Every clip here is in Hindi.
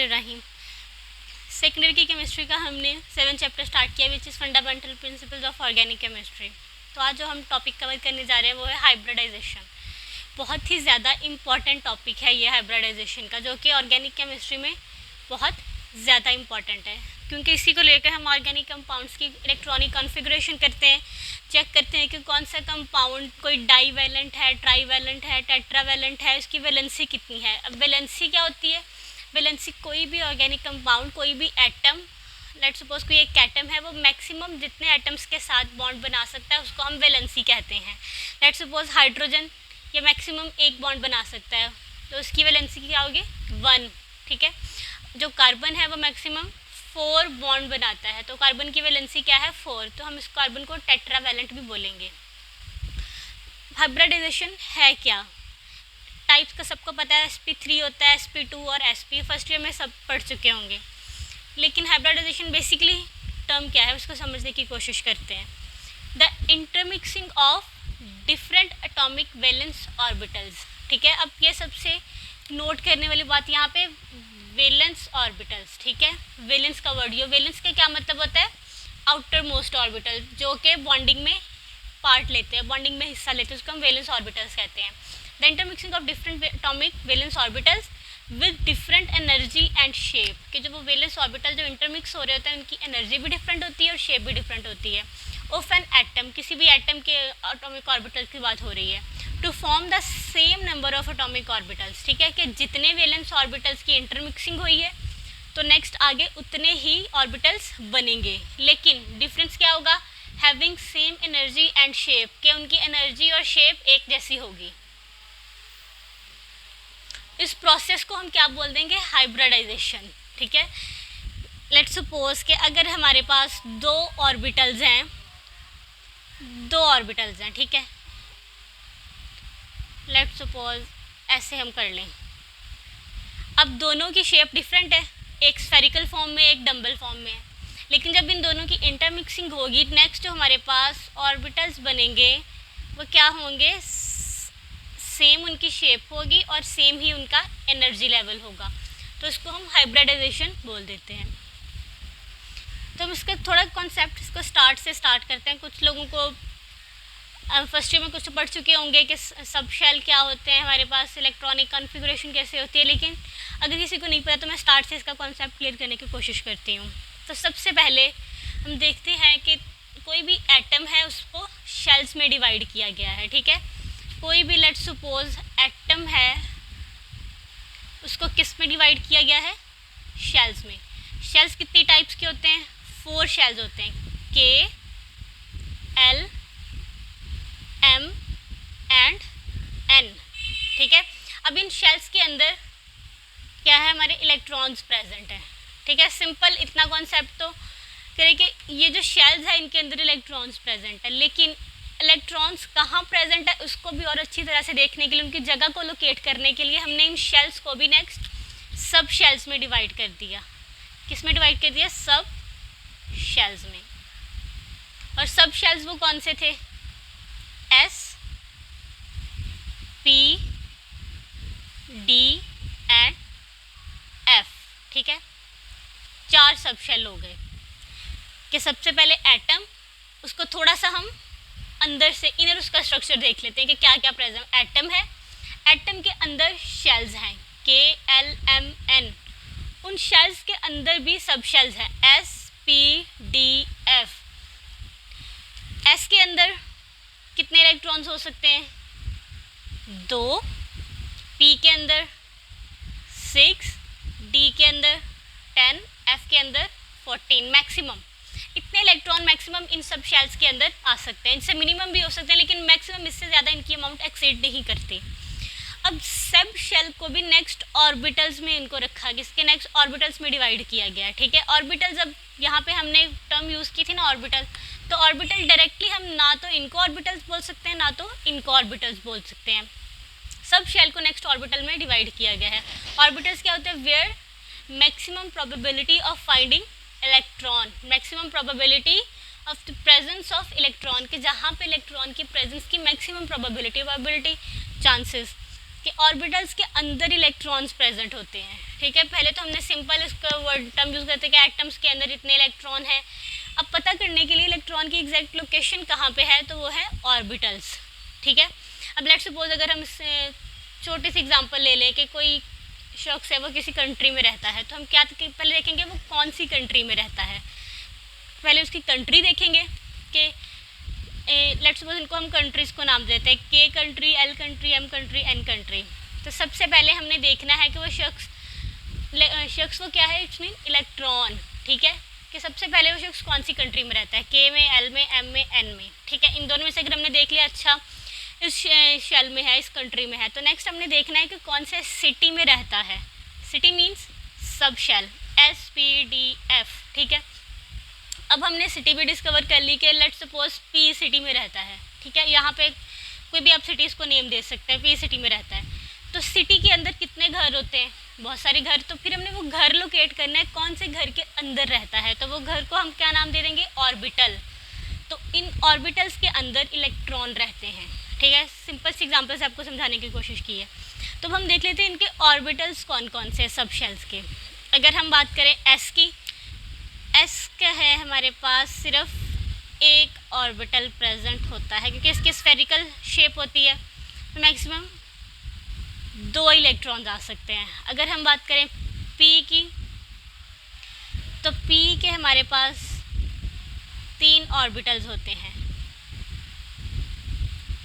बिस्मिल्लाहिर्रहमानिर्रहीम। सेकेंडरी की केमिस्ट्री का हमने 7 चैप्टर स्टार्ट किया which is fundamental principles of organic chemistry. तो आज जो हम टॉपिक कवर करने जा रहे हैं वो है हाइब्रिडाइजेशन। बहुत ही ज़्यादा इम्पॉर्टेंट टॉपिक है ये हाइब्रिडाइजेशन का, जो कि ऑर्गेनिक केमिस्ट्री में बहुत ज़्यादा इम्पॉर्टेंट है, क्योंकि इसी को लेकर हम ऑर्गेनिक कंपाउंड्स की इलेक्ट्रॉनिक कॉन्फ़िगरेशन करते हैं, चेक करते हैं कि कौन सा कंपाउंड कोई डाई वैलेंट है, ट्राई वैलेंट है, टेट्रा वैलेंट है, उसकी वैलेंसी कितनी है। अब वैलेंसी क्या होती है? वैलेंसी कोई भी ऑर्गेनिक कंपाउंड, कोई भी एटम, लेट सपोज कोई एक एटम है, वो मैक्सिमम जितने एटम्स के साथ बॉन्ड बना सकता है उसको हम वैलेंसी कहते हैं। लेट सपोज हाइड्रोजन ये मैक्सिमम एक बॉन्ड बना सकता है, तो उसकी वैलेंसी क्या होगी? 1। ठीक है। जो कार्बन है वो मैक्सिमम 4 बॉन्ड बनाता है, तो कार्बन की वैलेंसी क्या है? 4। तो हम इस कार्बन को टेट्रा वैलेंट भी बोलेंगे। हाइब्रिडाइजेशन है क्या? टाइप्स का सबको पता है, sp3 होता है, sp2 और sp, फर्स्ट ईयर में सब पढ़ चुके होंगे। लेकिन हाइब्रिडाइजेशन बेसिकली टर्म क्या है उसको समझने की कोशिश करते हैं। The intermixing of different atomic valence orbitals. ठीक है। अब ये सबसे नोट करने वाली बात यहाँ पे वैलेंस ऑर्बिटल्स। ठीक है। वैलेंस का वर्ड, ये वैलेंस का क्या मतलब होता है? आउटर मोस्ट ऑर्बिटल, जो कि बॉन्डिंग में पार्ट लेते हैं, बॉन्डिंग में हिस्सा लेते हैं, उसको हम वैलेंस ऑर्बिटल्स कहते हैं। The intermixing of different atomic valence orbitals with different energy and shape, कि जो वो वैलेंस ऑर्बिटल जो इंटरमिक्स हो रहे होते हैं उनकी एनर्जी भी डिफरेंट होती है और शेप भी डिफरेंट होती है। ऑफ एन एटम, किसी भी एटम के एटॉमिक ऑर्बिटल की बात हो रही है, to form the same number of atomic orbitals. ठीक है, कि जितने वैलेंस ऑर्बिटल्स की इंटरमिक्सिंग हुई है तो नेक्स्ट आगे उतने ही ऑर्बिटल्स बनेंगे, लेकिन डिफरेंस क्या होगा? Having same energy and shape, कि उनकी एनर्जी और शेप एक जैसी होगी। इस प्रोसेस को हम क्या बोल देंगे? हाइब्रिडाइजेशन। ठीक है। लेट्स सपोज कि अगर हमारे पास दो ऑर्बिटल्स हैं, ठीक है। लेट्स सपोज ऐसे हम कर लें। अब दोनों की शेप डिफरेंट है, एक स्फेरिकल फॉर्म में, एक डम्बल फॉर्म में है, लेकिन जब इन दोनों की इंटरमिक्सिंग होगी, नेक्स्ट जो हमारे पास ऑर्बिटल्स बनेंगे वो क्या होंगे? सेम उनकी शेप होगी और सेम ही उनका एनर्जी लेवल होगा, तो इसको हम हाइब्रिडाइजेशन बोल देते हैं। तो हम इसका थोड़ा कॉन्सेप्ट इसको स्टार्ट करते हैं। कुछ लोगों को फर्स्ट ईयर में कुछ तो पढ़ चुके होंगे कि सब शेल क्या होते हैं, हमारे पास इलेक्ट्रॉनिक कॉन्फ़िगरेशन कैसे होती है, लेकिन अगर किसी को नहीं पता तो मैं स्टार्ट से इसका कॉन्सेप्ट क्लियर करने की कोशिश करती हूँ। तो सबसे पहले हम देखते हैं कि कोई भी एटम है उसको शेल्स में डिवाइड किया गया है। ठीक है। कोई भी लेट्स सपोज एटम है उसको किस में डिवाइड किया गया है? शेल्स में। शेल्स कितनी टाइप्स के होते हैं? 4 शेल्स होते हैं, K, L, M and N। ठीक है। अब इन शेल्स के अंदर क्या है? हमारे इलेक्ट्रॉन्स प्रेजेंट हैं। ठीक है। सिंपल इतना कॉन्सेप्ट तो करें कि ये जो शेल्स है इनके अंदर इलेक्ट्रॉन्स प्रेजेंट है, लेकिन इलेक्ट्रॉन्स कहाँ प्रेजेंट है उसको भी और अच्छी तरह से देखने के लिए, उनकी जगह को लोकेट करने के लिए हमने इन शेल्स को भी नेक्स्ट सब शेल्स में डिवाइड कर दिया। किस में डिवाइड कर दिया? सब शेल्स में। और सब शेल्स वो कौन से थे? S, P, D and F। ठीक है। 4 सब शेल हो गए। कि सबसे पहले एटम, उसको थोड़ा सा हम अंदर से इनर उसका स्ट्रक्चर देख लेते हैं कि क्या क्या प्रेजेंट। एटम है, एटम के अंदर शेल्स हैं, K, L, M, N। उन शेल्स के अंदर भी सब शेल्स हैं, S, P, D, F। S के अंदर कितने इलेक्ट्रॉन्स हो सकते हैं? 2। P के अंदर 6, D के अंदर 10, F के अंदर 14 मैक्सिमम। इतने इलेक्ट्रॉन मैक्सिमम इन सब शेल्स के अंदर आ सकते हैं। इनसे मिनिमम भी हो सकते हैं, लेकिन मैक्सिमम इससे ज़्यादा इनकी अमाउंट एक्सीड नहीं करती। अब सब शेल को भी नेक्स्ट ऑर्बिटल्स में इनको रखा गया, इसके नेक्स्ट ऑर्बिटल्स में डिवाइड किया गया है। ठीक है। ऑर्बिटल्स, अब यहाँ पे हमने टर्म यूज़ की थी ना ऑर्बिटल, तो ऑर्बिटल डायरेक्टली हम ना तो इनको ऑर्बिटल्स बोल सकते हैं ना तो इनको ऑर्बिटल्स बोल सकते हैं। सब शेल को नेक्स्ट ऑर्बिटल में डिवाइड किया गया है। ऑर्बिटल्स क्या होते हैं? Where maximum probability of finding electron, maximum probability of the presence of electron, के जहाँ पे इलेक्ट्रॉन की प्रेजेंस की मैक्सिमम प्रोबेबिलिटी चांसेस कि ऑर्बिटल्स के अंदर इलेक्ट्रॉन्स प्रेजेंट होते हैं। ठीक है, पहले तो हमने सिंपल इसका वर्ड टर्म यूज़ करते हैं कि एटम्स के अंदर इतने इलेक्ट्रॉन है। अब पता करने के लिए इलेक्ट्रॉन की एग्जैक्ट लोकेशन कहाँ पे है, तो वो है ऑर्बिटल्स। ठीक है, अब लेट्स सपोज अगर हम छोटी सी एग्जांपल ले लें कि कोई शख्स है वो किसी कंट्री में रहता है, तो हम क्या पहले देखेंगे वो कौन सी कंट्री में रहता है। पहले उसकी कंट्री देखेंगे कि लेट्स सपोज इनको हम कंट्रीज़ को नाम देते हैं, K country, L country, M country, N country. तो सबसे पहले हमने देखना है कि वो शख्स वो क्या है, इट्स मीन इलेक्ट्रॉन। ठीक है, कि सबसे पहले वो शख्स कौन सी कंट्री में रहता है, के में, एल में, एम में, एन में। ठीक है, इन दोनों में से अगर हमने देख लिया अच्छा इस शेल में है, इस कंट्री में है, तो नेक्स्ट हमने देखना है कि कौन से सिटी में रहता है। City means sub shell, SPDF। ठीक है, अब हमने सिटी भी डिस्कवर कर ली कि लेट्स सपोज P सिटी में रहता है। ठीक है, यहाँ पे कोई भी आप सिटीज़ को नेम दे सकते हैं, P सिटी में रहता है। तो सिटी के अंदर कितने घर होते हैं, बहुत सारे घर। तो फिर हमने वो घर लोकेट करना है कौन से घर के अंदर रहता है, तो वो घर को हम क्या नाम दे देंगे, ऑर्बिटल। तो इन ऑर्बिटल्स के अंदर इलेक्ट्रॉन रहते हैं। ठीक है, सिंपल सी एग्जांपल से आपको समझाने की कोशिश की है। तो हम देख लेते हैं इनके ऑर्बिटल्स कौन कौन से सब शेल्स के। अगर हम बात करें एस की, एस का है हमारे पास सिर्फ एक ऑर्बिटल प्रेजेंट होता है, क्योंकि इसकी स्फेरिकल शेप होती है, तो मैक्सिमम 2 इलेक्ट्रॉन्स आ सकते हैं। अगर हम बात करें पी की, तो पी के हमारे पास 3 ऑर्बिटल्स होते हैं।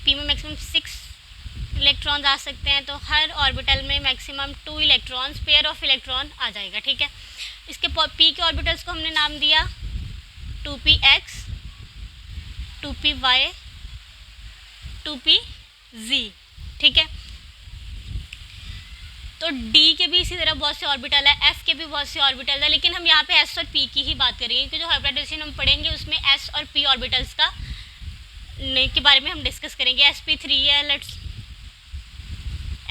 पी में मैक्सिमम 6 इलेक्ट्रॉन्स आ सकते हैं, तो हर ऑर्बिटल में maximum 2 electrons, pair of electron आ जाएगा। ठीक है, इसके पी के ऑर्बिटल्स को हमने नाम दिया 2px, 2py, 2pz। ठीक है, तो डी के भी इसी तरह बहुत से ऑर्बिटल है, एफ के भी बहुत से ऑर्बिटल है, लेकिन हम यहाँ पे एस और पी की ही बात करेंगे, क्योंकि जो हाइब्रिडाइजेशन हम पढ़ेंगे उसमें एस और पी ऑर्बिटल्स का के बारे में हम डिस्कस करेंगे। sp3 है, let's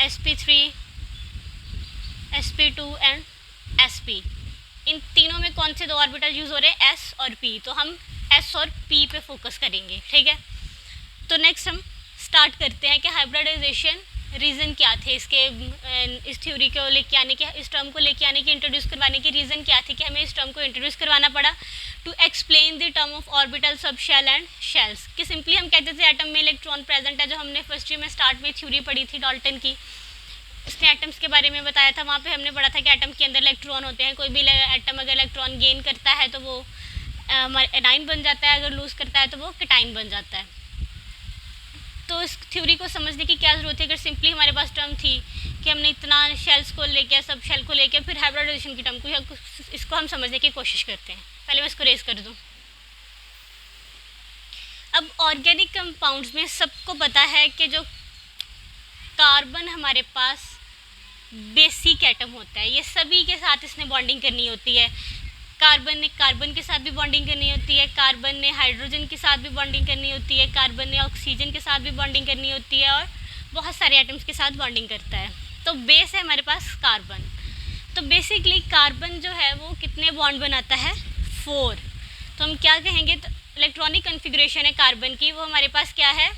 sp3, sp2 and sp। इन तीनों में कौन से 2 ऑर्बिटल यूज़ हो रहे हैं, s और p, तो हम s और p पे फोकस करेंगे। ठीक है, तो नेक्स्ट हम स्टार्ट करते हैं कि हाइब्रिडाइजेशन रीज़न क्या थे इसके, इस थ्योरी को लेके आने के, इस टर्म को लेके आने के, इंट्रोड्यूस करवाने के रीज़न क्या थे कि हमें इस टर्म को इंट्रोड्यूस करवाना पड़ा, to explain the term of orbital, sub shell and shells. कि सिंपली हम कहते थे एटम में इलेक्ट्रॉन प्रेजेंट है, जो हमने फर्स्ट ईयर में स्टार्ट में थ्योरी पढ़ी थी डाल्टन की, इसने एटम्स के बारे में बताया था। वहाँ पे हमने पढ़ा था कि एटम के अंदर इलेक्ट्रॉन होते हैं, कोई भी एटम अगर इलेक्ट्रॉन गेन करता है तो वो हमारा एनाइन बन जाता है, अगर लूज़ करता है तो वो कैटाइन बन जाता है। तो इस थ्योरी को समझने की क्या ज़रूरत है, अगर सिंपली हमारे पास टर्म थी कि हमने इतना शेल्स को लेके, सब शेल को लेके, फिर हाइब्रिडाइजेशन की टर्म को, इसको हम समझने की कोशिश करते हैं। पहले मैं इसको रेज कर दूँ। अब ऑर्गेनिक कंपाउंड्स में सबको पता है कि जो कार्बन हमारे पास बेसिक एटम होता है, ये सभी के साथ इसने बॉन्डिंग करनी होती है। कार्बन ने कार्बन के साथ भी बॉन्डिंग करनी होती है, कार्बन ने हाइड्रोजन के साथ भी बॉन्डिंग करनी होती है, कार्बन ने ऑक्सीजन के साथ भी बॉन्डिंग करनी होती है, और बहुत सारे एटम्स के साथ बॉन्डिंग करता है। तो बेस है हमारे पास कार्बन। तो बेसिकली कार्बन जो है वो कितने बॉन्ड बनाता है, 4। तो हम क्या कहेंगे, तो इलेक्ट्रॉनिक कन्फिग्रेशन है कार्बन की, वो हमारे पास क्या है,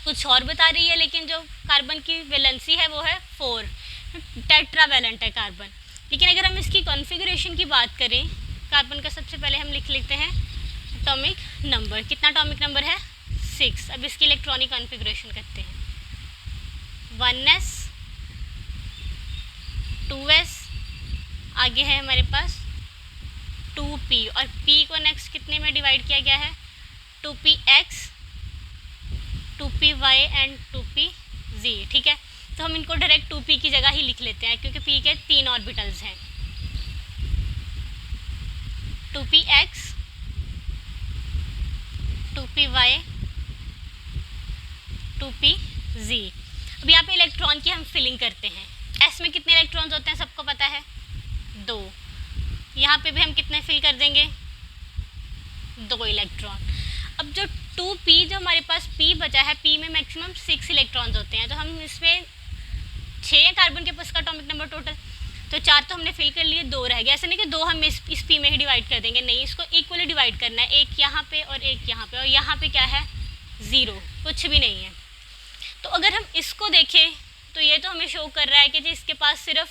कुछ और बता रही है, लेकिन जो कार्बन की वैलेंसी है वो है 4, टेट्रावैलेंट है कार्बन। लेकिन अगर हम इसकी कॉन्फ़िगरेशन की बात करें, कार्बन का सबसे पहले हम लिख लेते हैं एटॉमिक नंबर। कितना एटॉमिक नंबर है, 6। अब इसकी इलेक्ट्रॉनिक कॉन्फ़िगरेशन करते हैं, 1s, 2s, आगे है हमारे पास 2p, और p को नेक्स्ट कितने में डिवाइड किया गया है, 2px, 2py एंड 2pz। ठीक है, तो हम इनको डायरेक्ट 2p की जगह ही लिख लेते हैं, क्योंकि p के 3 ऑर्बिटल्स हैं, 2px, 2py, 2pz। अब यहाँ पे इलेक्ट्रॉन की हम फिलिंग करते हैं। s में कितने इलेक्ट्रॉन्स होते हैं सबको पता है, 2। यहाँ पे भी हम कितने फिल कर देंगे, 2 इलेक्ट्रॉन। अब जो 2p, जो हमारे पास p बचा है, p में मैक्सिमम 6 इलेक्ट्रॉन्स होते हैं, तो हम इसमें 6 है कार्बन के पास का एटॉमिक नंबर टोटल, तो 4 तो हमने फिल कर लिए, 2 रह गया। ऐसा नहीं कि 2 हम इस p में ही डिवाइड कर देंगे, नहीं, इसको इक्वली डिवाइड करना है, एक यहाँ पे और एक यहाँ पे, और यहाँ पे क्या है, 0, कुछ भी नहीं है। तो अगर हम इसको देखें तो ये तो हमें शो कर रहा है कि जी इसके पास सिर्फ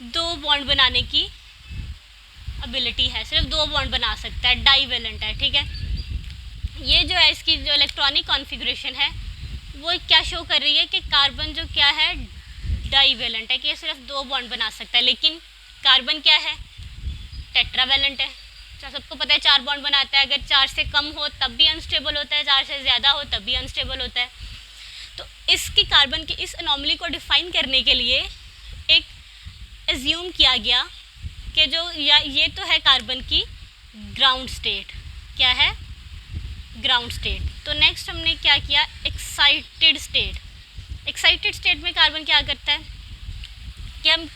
दो बॉन्ड बनाने की एबिलिटी है, सिर्फ दो बॉन्ड बना सकता है, डाईवेलेंट है, ठीक है। ये जो है इसकी जो इलेक्ट्रॉनिक कॉन्फ़िगरेशन है वो क्या शो कर रही है कि कार्बन जो क्या है डाईवेलेंट है, कि ये सिर्फ दो बॉन्ड बना सकता है, लेकिन कार्बन क्या है टेट्रावेलेंट है। सबको पता है 4 बॉन्ड बनाता है, अगर 4 से कम हो तब भी अनस्टेबल होता है, 4 से ज़्यादा हो तब भी अनस्टेबल होता है। तो इसकी कार्बन की इस अनोमली को डिफ़ाइन करने के लिए एक एज्यूम किया गया कि जो ये तो है कार्बन की ग्राउंड स्टेट, क्या है ग्राउंड स्टेट। तो नेक्स्ट हमने क्या किया, एक्साइटेड स्टेट। एक्साइटेड स्टेट में कार्बन क्या करता है कि हम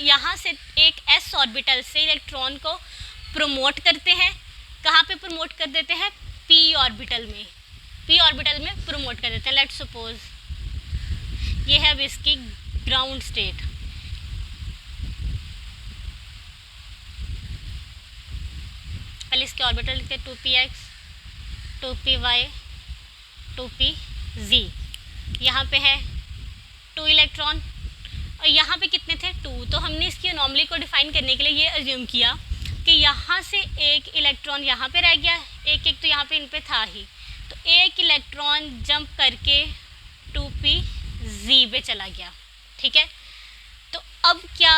यहाँ से एक s ऑर्बिटल से इलेक्ट्रॉन को प्रमोट करते हैं, कहाँ पे प्रमोट कर देते हैं, p ऑर्बिटल में, p ऑर्बिटल में प्रमोट कर देते हैं। लेट्स सपोज ये है अब इसकी ग्राउंड स्टेट। पहले इसके ऑर्बिटल लिखते हैं 2px 2py 2pz। यहाँ पे है 2 इलेक्ट्रॉन और यहाँ पे कितने थे 2। तो हमने इसकी अनोमली को डिफ़ाइन करने के लिए ये अज्यूम किया कि यहाँ से एक इलेक्ट्रॉन यहाँ पे रह गया, एक तो यहाँ पे इन पे था ही, तो एक इलेक्ट्रॉन जंप करके 2pz पे चला गया, ठीक है। तो अब क्या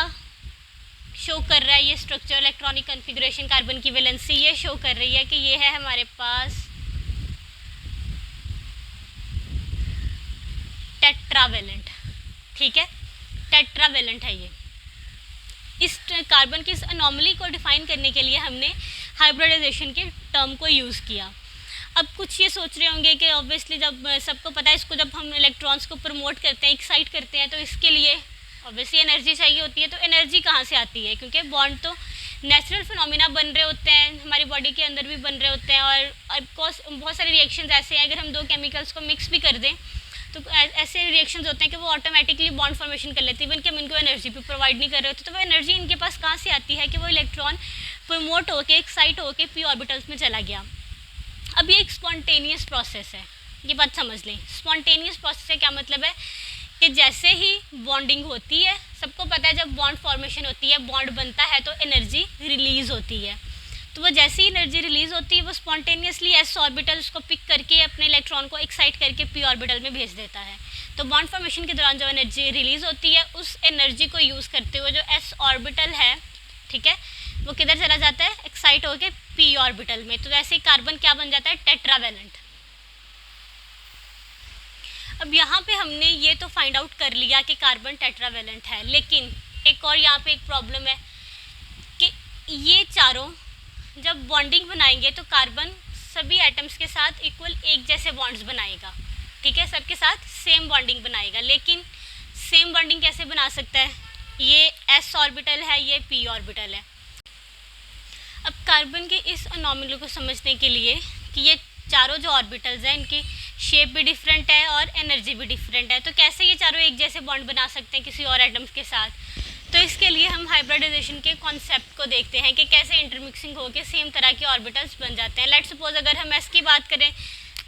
शो कर रहा है ये स्ट्रक्चर इलेक्ट्रॉनिक कॉन्फ़िगरेशन, कार्बन की वैलेंसी ये शो कर रही है कि ये है हमारे पास टेट्रावेलेंट, ठीक है, टेट्रावेलेंट है ये। इस कार्बन की इस अनोमली को डिफ़ाइन करने के लिए हमने हाइब्रिडाइजेशन के टर्म को यूज़ किया। अब कुछ ये सोच रहे होंगे कि ऑब्वियसली जब सबको पता है इसको जब हम इलेक्ट्रॉन्स को प्रमोट करते हैं, एक्साइट करते हैं, तो इसके लिए ऑब्वियसली एनर्जी चाहिए होती है। तो एनर्जी कहाँ से आती है, क्योंकि बॉन्ड तो नेचुरल फिनोमिना बन रहे होते हैं, हमारी बॉडी के अंदर भी बन रहे होते हैं, और ऑफकोर्स बहुत सारे रिएक्शंस ऐसे हैं अगर हम दो केमिकल्स को मिक्स भी कर दें तो ऐसे रिएक्शंस होते हैं कि वो ऑटोमेटिकली बॉन्ड फॉर्मेशन कर लेती है, इवन कि हम इनको एनर्जी भी प्रोवाइड नहीं कर रहे होते। तो वो एनर्जी इनके पास कहाँ से आती है कि वो इलेक्ट्रॉन प्रमोट होकर एक्साइट होकर p ऑर्बिटल्स में चला गया। अब ये एक स्पॉन्टेनियस प्रोसेस है, ये बात समझ लें। स्पॉन्टेनियस प्रोसेस से क्या मतलब है कि जैसे ही बॉन्डिंग होती है, सबको पता है जब बॉन्ड फॉर्मेशन होती है, बॉन्ड बनता है तो एनर्जी रिलीज़ होती है। तो वो जैसे ही एनर्जी रिलीज़ होती है वो स्पॉन्टेनियसली s ऑर्बिटल उसको पिक करके अपने इलेक्ट्रॉन को एक्साइट करके p ऑर्बिटल में भेज देता है। तो बॉन्ड फॉर्मेशन के दौरान जो एनर्जी रिलीज़ होती है उस एनर्जी को यूज़ करते हुए जो s ऑर्बिटल है, ठीक है, वो किधर चला जाता है, एक्साइट होकर p ऑर्बिटल में। तो वैसे ही कार्बन क्या बन जाता है, टेट्रावेलेंट। अब यहाँ पे हमने ये तो फाइंड आउट कर लिया कि कार्बन टेट्रावेलेंट है, लेकिन एक और यहाँ पे एक प्रॉब्लम है कि ये चारों जब बॉन्डिंग बनाएंगे तो कार्बन सभी एटम्स के साथ इक्वल एक जैसे बॉन्ड्स बनाएगा, ठीक है, सबके साथ सेम बॉन्डिंग बनाएगा। लेकिन सेम बॉन्डिंग कैसे बना सकता है, ये s ऑर्बिटल है, ये p ऑर्बिटल है। अब कार्बन के इस अनोमली को समझने के लिए कि ये चारों जो ऑर्बिटल्स हैं इनकी शेप भी डिफरेंट है और एनर्जी भी डिफरेंट है, तो कैसे ये चारों एक जैसे बॉन्ड बना सकते हैं किसी और एटम्स के साथ। तो इसके लिए हम हाइब्रिडाइजेशन के कॉन्सेप्ट को देखते हैं कि कैसे इंटरमिक्सिंग होकर सेम तरह के ऑर्बिटल्स बन जाते हैं। लेट्स सपोज अगर हम s की बात करें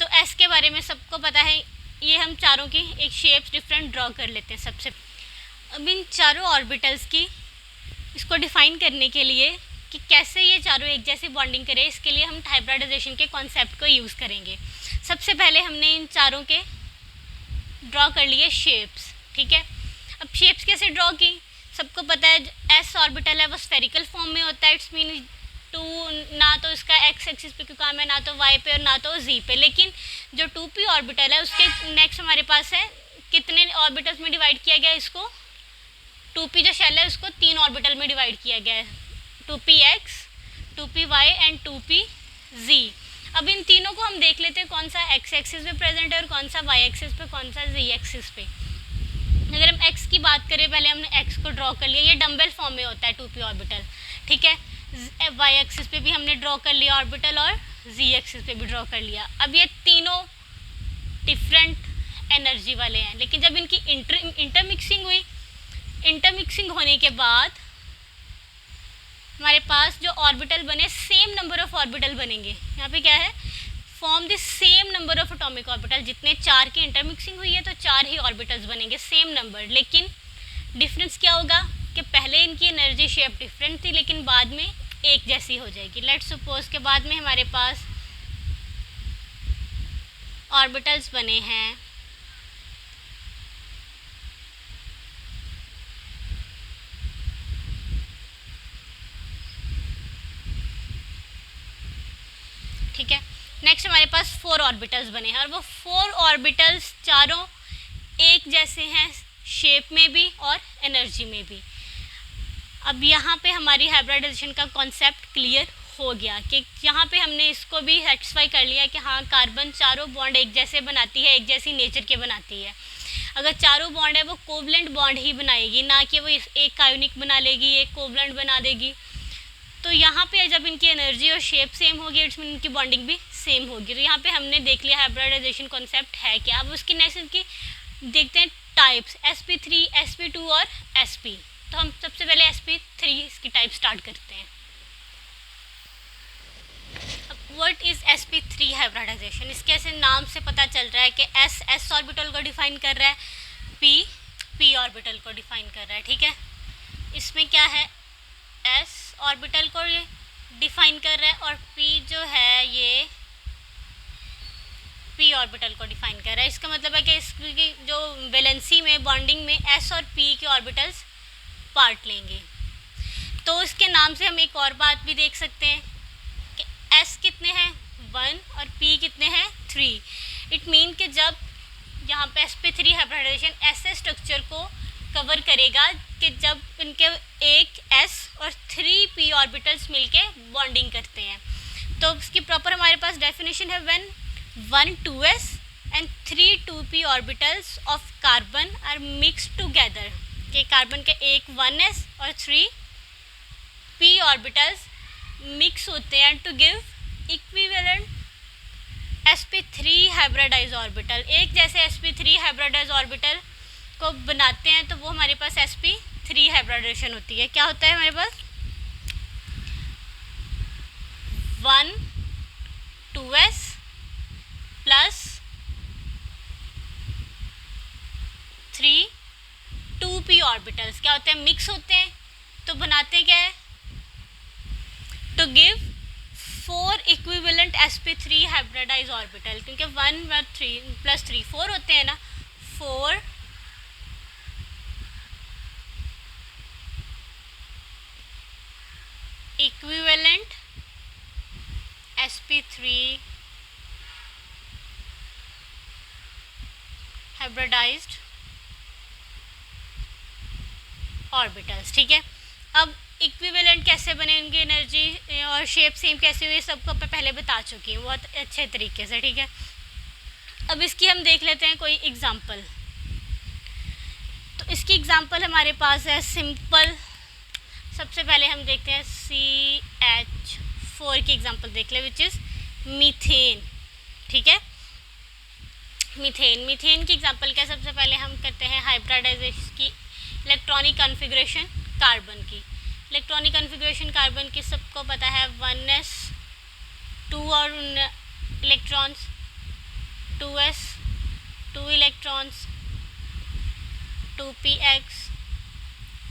तो s के बारे में सबको पता है, ये हम चारों की एक शेप्स डिफरेंट ड्रॉ कर लेते हैं सबसे। अब इन चारों ऑर्बिटल्स की इसको डिफ़ाइन करने के लिए कि कैसे ये चारों एक जैसे बॉन्डिंग करें, इसके लिए हम हाइब्रिडाइजेशन के कॉन्सेप्ट को यूज़ करेंगे। सबसे पहले हमने इन चारों के ड्रॉ कर लिए शेप्स, ठीक है। अब शेप्स कैसे ड्रॉ की, सबको पता है s ऑर्बिटल है वो स्फेरिकल फॉर्म में होता है, इट्स मीन 2 ना तो इसका x एक्सिस पे काम है, ना तो y पे और ना तो z पे। लेकिन जो 2p ऑर्बिटल है उसके नेक्स्ट हमारे पास है कितने ऑर्बिटल्स में डिवाइड किया गया, इसको 2p जो शेल है उसको 3 ऑर्बिटल में डिवाइड किया गया है, 2px 2py एंड 2pz। अब इन तीनों को हम देख लेते हैं कौन सा x एक्सिस पे प्रेजेंट है और कौन सा y एक्सिस पे, कौन सा z एक्सिस पे। अगर हम x की बात करें, पहले हमने x को ड्रॉ कर लिया, ये डम्बल फॉर्म में होता है 2p ऑर्बिटल, ठीक है। y एक्सिस पे भी हमने ड्रॉ कर लिया ऑर्बिटल और z एक्सिस पे भी ड्रॉ कर लिया। अब ये तीनों डिफरेंट एनर्जी वाले हैं, लेकिन जब इनकी इंटरमिक्सिंग हुई, इंटरमिक्सिंग होने के बाद हमारे पास जो ऑर्बिटल बने सेम नंबर ऑफ ऑर्बिटल बनेंगे। यहाँ पे क्या है, form the same number of atomic orbital, जितने 4 की इंटरमिक्सिंग हुई है तो 4 ही ऑर्बिटल्स बनेंगे सेम नंबर, लेकिन डिफरेंस क्या होगा, कि पहले इनकी एनर्जी शेप डिफरेंट थी लेकिन बाद में एक जैसी हो जाएगी। लेट्स सपोज के बाद में हमारे पास ऑर्बिटल्स बने हैं, ठीक है। नेक्स्ट हमारे पास 4 ऑर्बिटल्स बने हैं और वो 4 ऑर्बिटल्स चारों एक जैसे हैं शेप में भी और एनर्जी में भी। अब यहाँ पे हमारी हाइब्रिडाइजेशन का कॉन्सेप्ट क्लियर हो गया कि यहाँ पे हमने इसको भी सेटिस्फाई कर लिया कि हाँ कार्बन चारों बॉन्ड एक जैसे बनाती है, एक जैसी नेचर के बनाती है। अगर चारों बॉन्ड है वो कोवलेंट बॉन्ड ही बनाएगी, ना कि वो एक आयोनिक बना लेगी, एक कोवलेंट बना देगी। तो यहाँ पे जब इनकी एनर्जी और शेप सेम होगी इट्स मीन इनकी बॉन्डिंग भी सेम होगी। तो यहाँ पे हमने देख लिया हाइब्रिडाइजेशन कॉन्सेप्ट है क्या। अब उसकी नेक्स्ट की देखते हैं टाइप्स, sp3, sp2 और sp। तो हम सबसे पहले sp3 इसकी टाइप स्टार्ट करते हैं। अब व्हाट इज sp3 हाइब्रिडाइजेशन, इसके ऐसे नाम से पता चल रहा है कि s ऑर्बिटल को डिफाइन कर रहा है, p ऑर्बिटल को डिफाइन कर रहा है, ठीक है। इसमें क्या है, s ऑर्बिटल को ये डिफाइन कर रहा है और p जो है ये p ऑर्बिटल को डिफाइन कर रहा है। इसका मतलब है कि इसकी जो वैलेंसी में बॉन्डिंग में s और p के ऑर्बिटल्स पार्ट लेंगे। तो इसके नाम से हम एक और बात भी देख सकते हैं कि s कितने हैं 1 और p कितने हैं 3। इट मीन कि जब यहाँ पे sp3 हाइब्रिडाइजेशन ऐसे स्ट्रक्चर को कवर करेगा कि जब इनके एक s और 3 p ऑर्बिटल्स मिलके बॉन्डिंग करते हैं। तो इसकी प्रॉपर हमारे पास डेफिनेशन है when 1 2s and 3 2p orbitals of carbon are mixed together, कि कार्बन के एक 1s और 3 p ऑर्बिटल्स मिक्स होते हैं to give equivalent sp3 hybridize orbital. एक जैसे sp3 हाइब्रिडाइज ऑर्बिटल को बनाते हैं तो वो हमारे पास sp3 हाइब्रिडाइजेशन होती है। क्या होता है हमारे पास 1 2s प्लस 3 2p ऑर्बिटल्स क्या होते हैं, मिक्स होते हैं। तो बनाते हैं क्या है, to give 4 equivalent sp3 hybridize orbital, क्योंकि 1 और 3 प्लस 3 4 होते हैं ना, 4 इक्विवेलेंट sp3 हाइब्रिडाइज्ड ऑर्बिटल्स, ठीक है। अब इक्विवेलेंट कैसे बनेंगे, एनर्जी और शेप सेम कैसे हुई, सबको मैं पहले बता चुकी हूँ बहुत अच्छे तरीके से, ठीक है। अब इसकी हम देख लेते हैं कोई एग्जांपल। तो इसकी एग्जांपल हमारे पास है सिंपल। सबसे पहले हम देखते हैं CH4 की एग्जांपल देख ले, विच इज़ मीथेन, ठीक है। मीथेन की एग्जांपल क्या, सबसे पहले हम करते हैं हाइब्रिडाइजेशन की इलेक्ट्रॉनिक कॉन्फ़िगरेशन कार्बन की। इलेक्ट्रॉनिक कॉन्फ़िगरेशन कार्बन की सबको पता है 1s 2 और electrons, 2s 2 electrons, 2px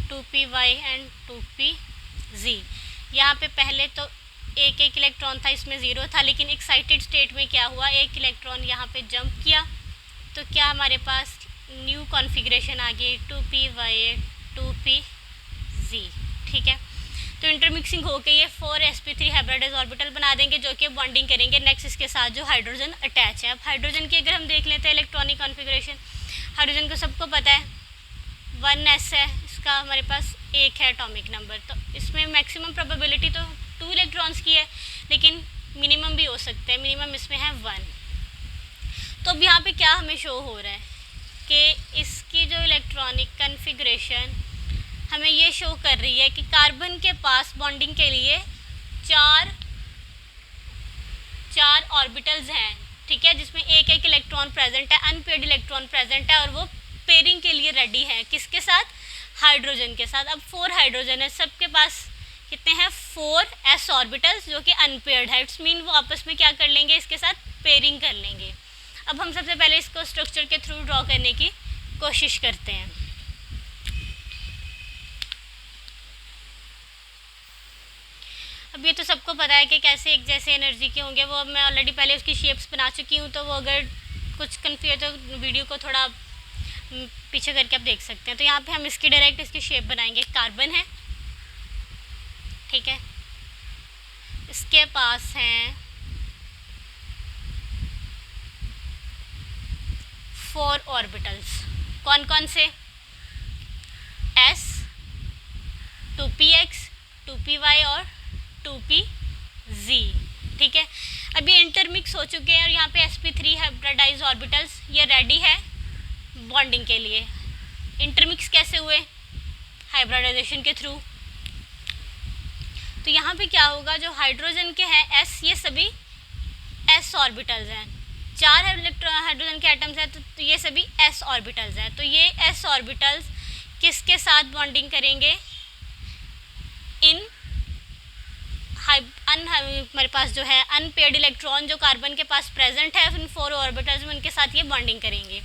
2py and 2pz। यहाँ पे पहले तो एक इलेक्ट्रॉन था, इसमें 0 था, लेकिन एक्साइटेड स्टेट में क्या हुआ, एक इलेक्ट्रॉन यहाँ पे जंप किया तो क्या हमारे पास न्यू कॉन्फ़िगरेशन आ गई 2py 2pz, ठीक है। तो इंटरमिक्सिंग होकर ये 4 sp3 हाइब्रिडाइज ऑर्बिटल बना देंगे जो कि बॉन्डिंग करेंगे नेक्स्ट इसके साथ जो हाइड्रोजन अटैच है। अब हाइड्रोजन की अगर हम देख लेते हैं इलेक्ट्रॉनिक कॉन्फ़िगरेशन, हाइड्रोजन को सबको पता है 1s है, इसका हमारे पास 1 है एटॉमिक नंबर। तो इसमें मैक्सिमम प्रोबेबिलिटी तो 2 इलेक्ट्रॉन्स की है, लेकिन मिनिमम भी हो सकते हैं, मिनिमम इसमें है 1। तो अब यहाँ पे क्या हमें शो हो रहा है कि इसकी जो इलेक्ट्रॉनिक कॉन्फ़िगरेशन हमें ये शो कर रही है कि कार्बन के पास बॉन्डिंग के लिए चार ऑर्बिटल्स हैं, ठीक है, जिसमें एक इलेक्ट्रॉन प्रेजेंट है, अनपेयर्ड इलेक्ट्रॉन प्रेजेंट है और वो पेयरिंग के लिए रेडी है, किसके साथ, हाइड्रोजन के साथ। अब 4 हाइड्रोजन है, सबके पास कितने हैं 4s ऑर्बिटल्स जो कि अनपेयर्ड है, इट्स मीन वो आपस में क्या कर लेंगे, इसके साथ पेयरिंग कर लेंगे। अब हम सबसे पहले इसको स्ट्रक्चर के थ्रू ड्रॉ करने की कोशिश करते हैं। अब ये तो सबको पता है कि कैसे एक जैसे एनर्जी के होंगे, वो मैं ऑलरेडी पहले उसकी शेप्स बना चुकी हूँ, तो वो अगर कुछ कन्फ्यूज तो वीडियो को थोड़ा पीछे करके आप देख सकते हैं। तो यहाँ पे हम इसकी डायरेक्ट इसकी शेप बनाएंगे। कार्बन है, ठीक है, इसके पास हैं 4 ऑर्बिटल्स। कौन कौन से? s, 2px, 2py और 2pz, ठीक है। अब ये इंटरमिक्स हो चुके हैं और यहाँ पे sp3 हाइब्रिडाइज ऑर्बिटल्स ये रेडी है बॉन्डिंग के लिए। इंटरमिक्स कैसे हुए? हाइब्रिडाइजेशन के थ्रू। तो यहाँ पे क्या होगा, जो हाइड्रोजन के हैं s, ये सभी s ऑर्बिटल्स हैं। 4 हाइड्रोजन के एटम्स हैं, तो ये सभी s ऑर्बिटल्स हैं। तो ये s ऑर्बिटल्स किसके साथ बॉन्डिंग करेंगे? इन हमारे पास जो है अनपेयर्ड इलेक्ट्रॉन जो कार्बन के पास प्रेजेंट है इन 4 ऑर्बिटल्स में, उनके साथ ये बॉन्डिंग करेंगे।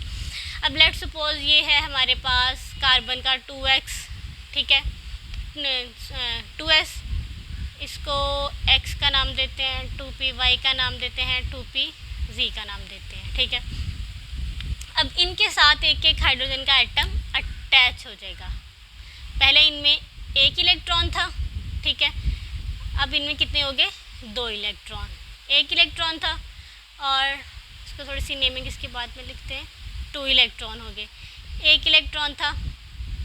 अब लेट्स सपोज ये है हमारे पास कार्बन का 2x, ठीक है, 2s, इसको x का नाम देते हैं, 2py का नाम देते हैं, 2pz का नाम देते हैं, ठीक है। अब इनके साथ एक एक हाइड्रोजन का एटम अटैच हो जाएगा। पहले इनमें 1 इलेक्ट्रॉन था, ठीक है, अब इनमें कितने हो गए? 2 इलेक्ट्रॉन। 1 इलेक्ट्रॉन था और इसको थोड़ी सी नेमिंग इसके बाद में लिखते हैं, 2 इलेक्ट्रॉन हो गए। 1 इलेक्ट्रॉन था,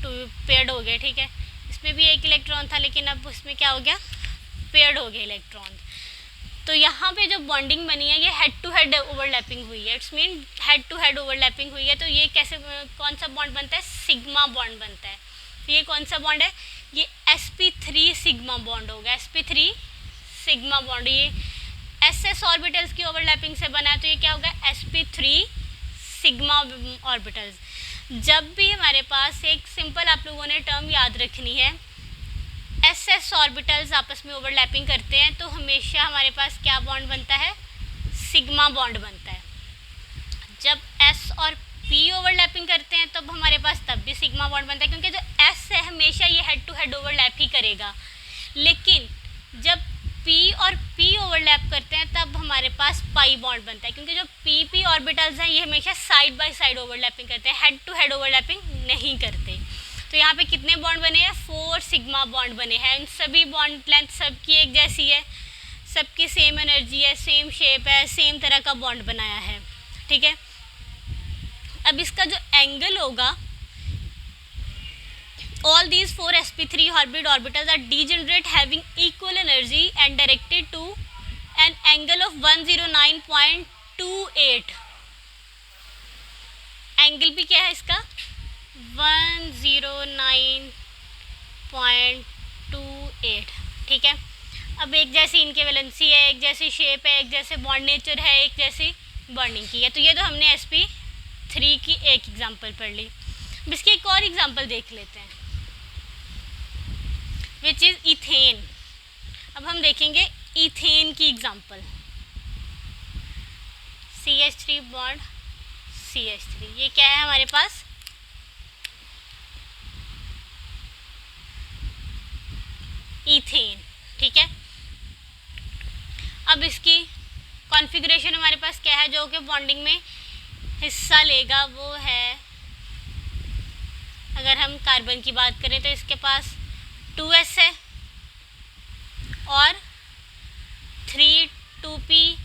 2 पेयर्ड हो गए, ठीक है। इसमें भी 1 इलेक्ट्रॉन था, लेकिन अब उसमें क्या हो गया? पेयर्ड हो गए इलेक्ट्रॉन। तो यहाँ पे जो बॉन्डिंग बनी है ये हेड टू हेड ओवरलैपिंग हुई है। It's mean head to head overlapping हुई है। तो ये कैसे, कौन सा बॉन्ड बनता है? सिग्मा बॉन्ड बनता है। तो ये कौन सा बॉन्ड है? ये sp3 सिग्मा बॉन्ड होगा। sp3 सिग्मा बॉन्ड ये ss ऑर्बिटल्स की ओवरलैपिंग से बना है, तो ये क्या होगा? sp3 sigma orbitals. जब भी हमारे पास एक सिंपल आप लोगों ने टर्म याद रखनी है, ss ऑर्बिटल्स आपस में ओवरलैपिंग करते हैं तो हमेशा हमारे पास क्या बॉन्ड बनता है? सिग्मा बॉन्ड बनता है। जब s और p ओवरलैपिंग करते हैं तब हमारे पास तब भी सिग्मा बॉन्ड बनता है, क्योंकि जो s है हमेशा ये हेड टू हेड ओवरलैप ही करेगा। लेकिन जब p और p ओवरलैप करते हैं तब हमारे पास पाई बॉन्ड बनता है, क्योंकि जो p ऑर्बिटल्स हैं ये हमेशा साइड बाय साइड ओवरलैपिंग करते हैं, हेड टू हेड ओवरलैपिंग नहीं करते। तो यहाँ पे कितने बॉन्ड बने हैं? 4 सिग्मा बॉन्ड बने हैं। इन सभी बॉन्ड लेंथ सबकी एक जैसी है, सबकी सेम एनर्जी है, सेम शेप है, सेम तरह का बॉन्ड बनाया है, ठीक है। अब इसका जो एंगल होगा, all these 4 sp3 hybrid orbitals are degenerate having equal energy and directed to an angle of 109.28। Angle भी क्या है इसका? 109.28, ठीक है। अब एक जैसी इनके वैलेंसी है, एक जैसी शेप है, एक जैसे बॉन्ड नेचर है, एक जैसी बॉन्डिंग की है। तो ये तो हमने sp3 की एक एग्जांपल पढ़ ली। अब इसकी एक और एग्जांपल देख लेते हैं, विच इज़ इथेन। अब हम देखेंगे इथेन की एग्जांपल। CH3 बॉन्ड CH3, ये क्या है हमारे पास? इथेन, ठीक है। अब इसकी कॉन्फ़िगरेशन हमारे पास क्या है जो कि बॉन्डिंग में हिस्सा लेगा? वो है, अगर हम कार्बन की बात करें तो इसके पास 2s है और 3 2p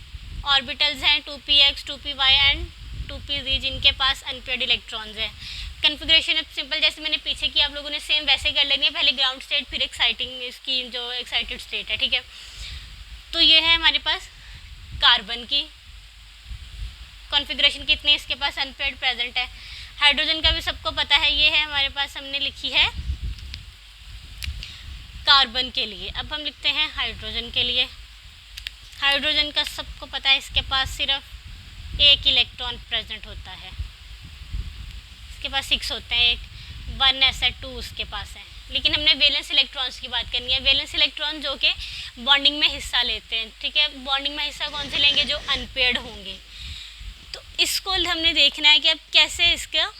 ऑर्बिटल्स हैं, 2px, 2py एंड 2pz, जिनके पास अनपेयर्ड इलेक्ट्रॉन्स हैं। कन्फिग्रेशन अब सिंपल जैसे मैंने पीछे की आप लोगों ने सेम वैसे कर लेनी है, पहले ग्राउंड स्टेट फिर एक्साइटिंग इसकी जो एक्साइटेड स्टेट है, ठीक है। तो ये है हमारे पास कार्बन की कॉन्फ़िगरेशन, कितने इसके पास अनपेयर्ड प्रेजेंट है। हाइड्रोजन का भी सबको पता है, ये है हमारे पास, हमने लिखी है कार्बन के लिए। अब हम लिखते हैं हाइड्रोजन के लिए। हाइड्रोजन का सबको पता है, इसके पास सिर्फ 1 इलेक्ट्रॉन प्रेजेंट होता है, इसके पास 6 होते हैं, 1 ऐसा 2 उसके पास है। लेकिन हमने वैलेंस इलेक्ट्रॉन्स की बात करनी है, वैलेंस इलेक्ट्रॉन जो कि बॉन्डिंग में हिस्सा लेते हैं, ठीक है। बॉन्डिंग में हिस्सा कौन से लेंगे? जो अनपेयर्ड होंगे। तो इसको हमने देखना है कि अब कैसे इसका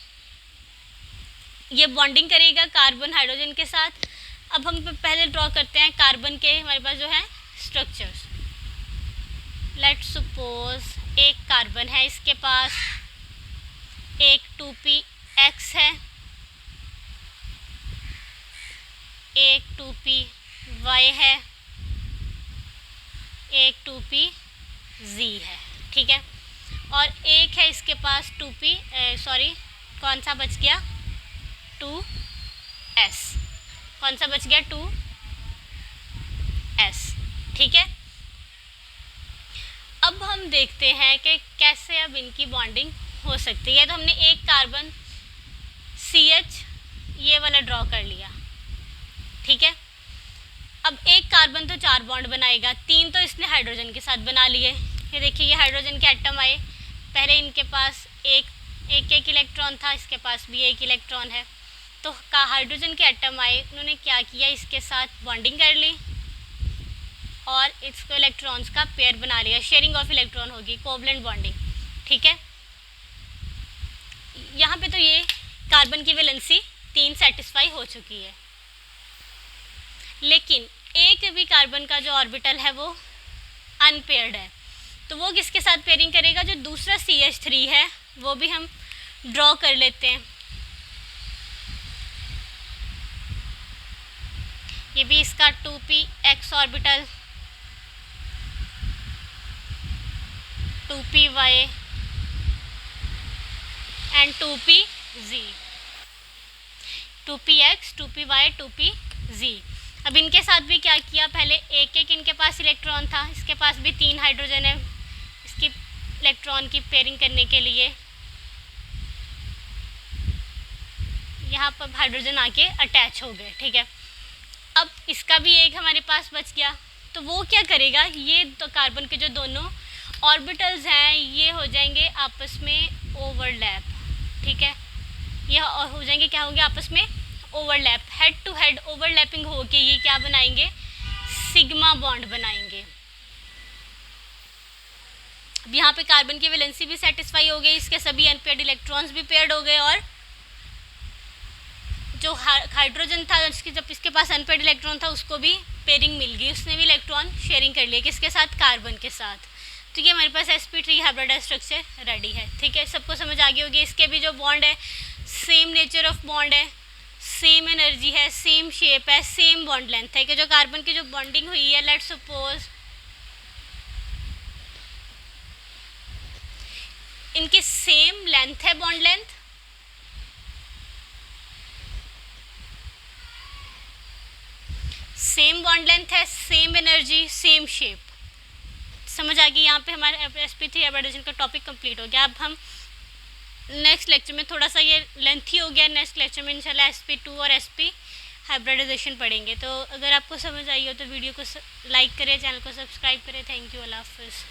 ये बॉन्डिंग करेगा कार्बन हाइड्रोजन के साथ। अब हम पहले ड्रॉ करते हैं कार्बन के, हमारे पास जो है स्ट्रक्चर्स। लेट्स सपोज एक कार्बन है, इसके पास एक 2px है, एक 2py है, एक 2pz है, ठीक है। और एक है इसके पास कौन सा बच गया, 2s, कौन सा बच गया, 2s, ठीक है। अब हम देखते हैं कि कैसे अब इनकी बॉन्डिंग हो सकती है। तो हमने एक कार्बन CH ये वाला ड्रॉ कर लिया, ठीक है। अब एक कार्बन तो 4 बॉन्ड बनाएगा, 3 तो इसने हाइड्रोजन के साथ बना लिए। ये देखिए, ये हाइड्रोजन के एटम आए, पहले इनके पास एक इलेक्ट्रॉन था, इसके पास भी एक इलेक्ट्रॉन है। तो हाइड्रोजन के एटम आए, उन्होंने क्या किया, इसके साथ बॉन्डिंग कर ली और इसको इलेक्ट्रॉन्स का पेयर बना लिया। शेयरिंग ऑफ इलेक्ट्रॉन होगी, कोवलेंट बॉन्डिंग, ठीक है। यहाँ पे तो ये कार्बन की वैलेंसी 3 सेटिस्फाई हो चुकी है, लेकिन एक भी कार्बन का जो ऑर्बिटल है वो अनपेयर्ड है। तो वो किसके साथ पेयरिंग करेगा, जो दूसरा CH3 है वो भी हम ड्रॉ कर लेते हैं। ये भी इसका 2px orbital, 2py and 2pz, 2px, 2py, 2pz। अब इनके साथ भी क्या किया, पहले एक इनके पास इलेक्ट्रॉन था, इसके पास भी 3 हाइड्रोजन है, इसकी इलेक्ट्रॉन की पेयरिंग करने के लिए यहाँ पर हाइड्रोजन आके अटैच हो गए, ठीक है। अब इसका भी एक हमारे पास बच गया, तो वो क्या करेगा, ये तो कार्बन के जो दोनों ऑर्बिटल्स हैं ये हो जाएंगे आपस में ओवरलैप, ठीक है। ये हो जाएंगे, क्या होंगे, आपस में overlap, head to head overlapping होके ये क्या बनाएंगे, सिग्मा बॉन्ड बनाएंगे। अब यहाँ पे कार्बन की वैलेंसी भी सेटिस्फाई हो गई, इसके सभी अनपेयर्ड इलेक्ट्रॉन्स भी पेयर्ड हो गए, और जो हाइड्रोजन था जब इसके पास अनपेयर्ड इलेक्ट्रॉन था उसको भी पेयरिंग मिल गई, उसने भी इलेक्ट्रॉन शेयरिंग कर लिया, किसके साथ, कार्बन के साथ। ठीक है, हमारे पास sp3 हाइब्रिडाइज्ड स्ट्रक्चर रेडी है, ठीक है। सबको समझ आ गई होगी। इसके भी जो बॉन्ड है सेम नेचर ऑफ बॉन्ड है, सेम एनर्जी है, सेम शेप है, सेम बॉन्ड लेंथ है, कि जो कार्बन की जो बॉन्डिंग हुई है, लेट्स सपोज इनकी सेम लेंथ है, bond length, same bond length है, सेम एनर्जी, सेम शेप। समझ आ गई। यहाँ पे हमारे sp3 हाइब्रिडाइजेशन का टॉपिक कंप्लीट हो गया। अब हम नेक्स्ट लेक्चर में, थोड़ा सा ये लेंथी हो गया, नेक्स्ट लेक्चर में इंशाल्लाह sp2 और sp हाइब्रिडाइजेशन पढ़ेंगे। तो अगर आपको समझ आई हो तो वीडियो को लाइक करें, चैनल को सब्सक्राइब करें। थैंक यू, अल्लाह हाफिज़।